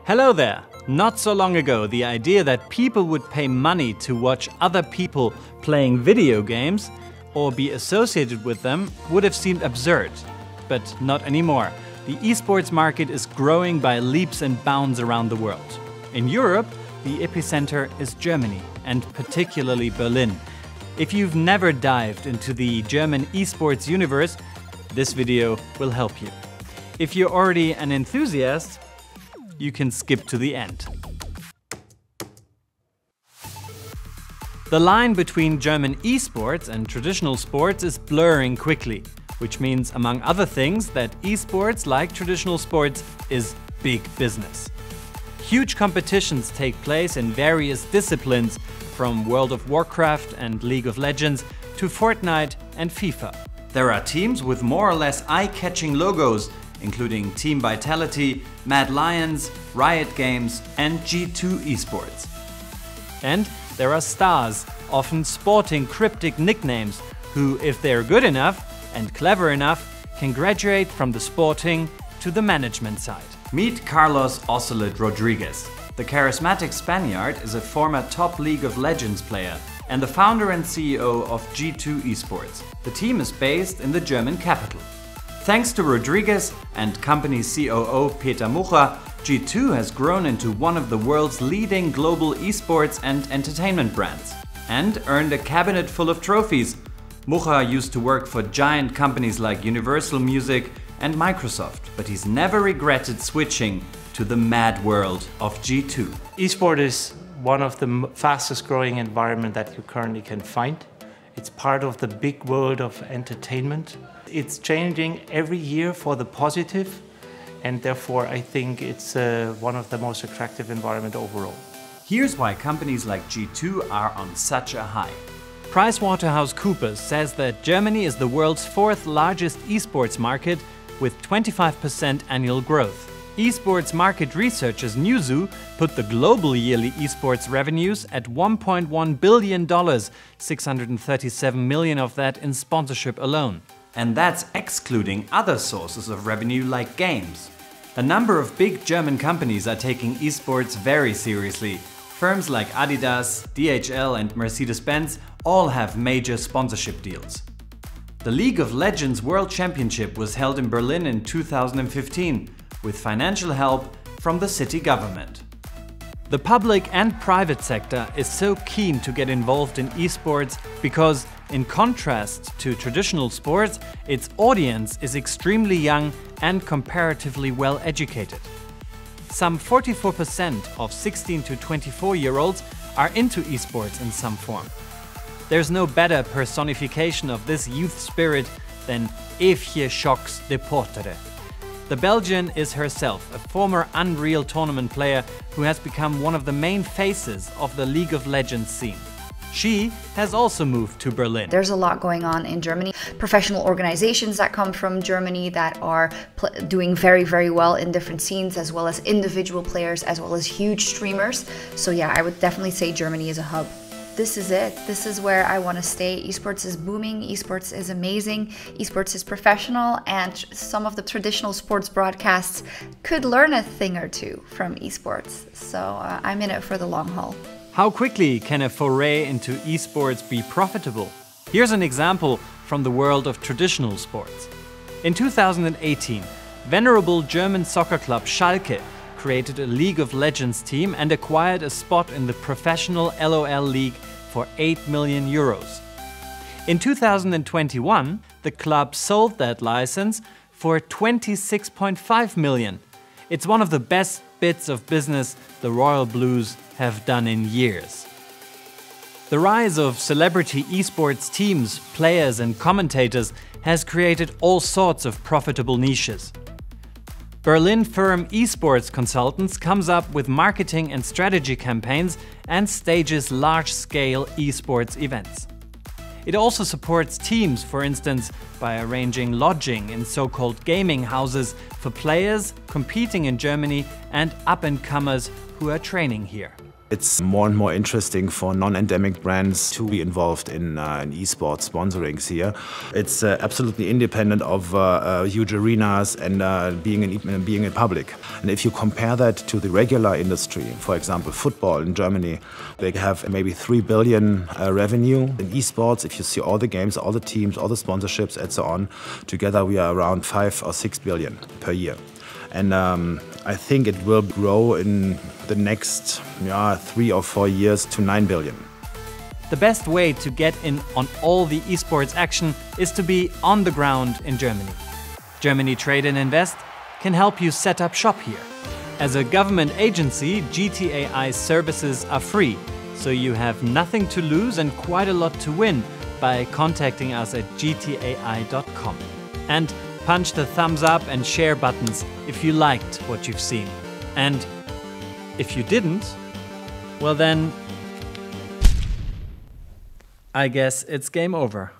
Hello there! Not so long ago, the idea that people would pay money to watch other people playing video games or be associated with them would have seemed absurd. But not anymore. The esports market is growing by leaps and bounds around the world. In Europe, the epicenter is Germany, and particularly Berlin. If you've never dived into the German esports universe, this video will help you. If you're already an enthusiast, you can skip to the end. The line between German esports and traditional sports is blurring quickly, which means, among other things, that esports, like traditional sports, is big business. Huge competitions take place in various disciplines, from World of Warcraft and League of Legends to Fortnite and FIFA. There are teams with more or less eye-catching logos, including Team Vitality, Mad Lions, Riot Games and G2 Esports. And there are stars, often sporting cryptic nicknames, who, if they're good enough and clever enough, can graduate from the sporting to the management side. Meet Carlos Ocelot Rodriguez. The charismatic Spaniard is a former top League of Legends player and the founder and CEO of G2 Esports. The team is based in the German capital. Thanks to Rodriguez and company COO Peter Mucha, G2 has grown into one of the world's leading global esports and entertainment brands and earned a cabinet full of trophies. Mucha used to work for giant companies like Universal Music and Microsoft, but he's never regretted switching to the mad world of G2. Esport is one of the fastest growing environment that you currently can find. It's part of the big world of entertainment. It's changing every year for the positive, and therefore I think it's one of the most attractive environment overall. Here's why companies like G2 are on such a high. PricewaterhouseCoopers says that Germany is the world's fourth largest esports market with 25% annual growth. Esports market researchers Newzoo put the global yearly esports revenues at $1.1 billion, 637 million of that in sponsorship alone. And that's excluding other sources of revenue like games. A number of big German companies are taking esports very seriously. Firms like Adidas, DHL and Mercedes-Benz all have major sponsorship deals. The League of Legends World Championship was held in Berlin in 2015 with financial help from the city government. The public and private sector is so keen to get involved in esports because, in contrast to traditional sports, its audience is extremely young and comparatively well educated. Some 44% of 16 to 24-year-olds are into esports in some form. There's no better personification of this youth spirit than Evje Schoks de Portere. The Belgian is herself a former Unreal Tournament player who has become one of the main faces of the League of Legends scene. She has also moved to Berlin. There's a lot going on in Germany. Professional organizations that come from Germany that are doing very, very well in different scenes, as well as individual players, as well as huge streamers. So yeah, I would definitely say Germany is a hub. This is it. This is where I want to stay. Esports is booming. Esports is amazing. Esports is professional, and some of the traditional sports broadcasts could learn a thing or two from esports. So I'm in it for the long haul. How quickly can a foray into esports be profitable? Here's an example from the world of traditional sports. In 2018, venerable German soccer club Schalke created a League of Legends team and acquired a spot in the professional LOL League for 8 million euros. In 2021, the club sold that license for 26.5 million. It's one of the best bits of business the Royal Blues have done in years. The rise of celebrity esports teams, players and commentators has created all sorts of profitable niches. Berlin firm Esports Consultants comes up with marketing and strategy campaigns and stages large-scale esports events. It also supports teams, for instance, by arranging lodging in so-called gaming houses for players competing in Germany and up-and-comers who are training here. It's more and more interesting for non-endemic brands to be involved in esports sponsorings here. It's absolutely independent of huge arenas and being in public. And if you compare that to the regular industry, for example, football in Germany, they have maybe 3 billion revenue. In esports, if you see all the games, all the teams, all the sponsorships and so on, together we are around 5 or 6 billion per year. And I think it will grow in the next 3 or 4 years to 9 billion. The best way to get in on all the esports action is to be on the ground in Germany. Germany Trade and Invest can help you set up shop here. As a government agency, GTAI's services are free, so you have nothing to lose and quite a lot to win by contacting us at gtai.com. And punch the thumbs up and share buttons if you liked what you've seen. And if you didn't, well then, I guess it's game over.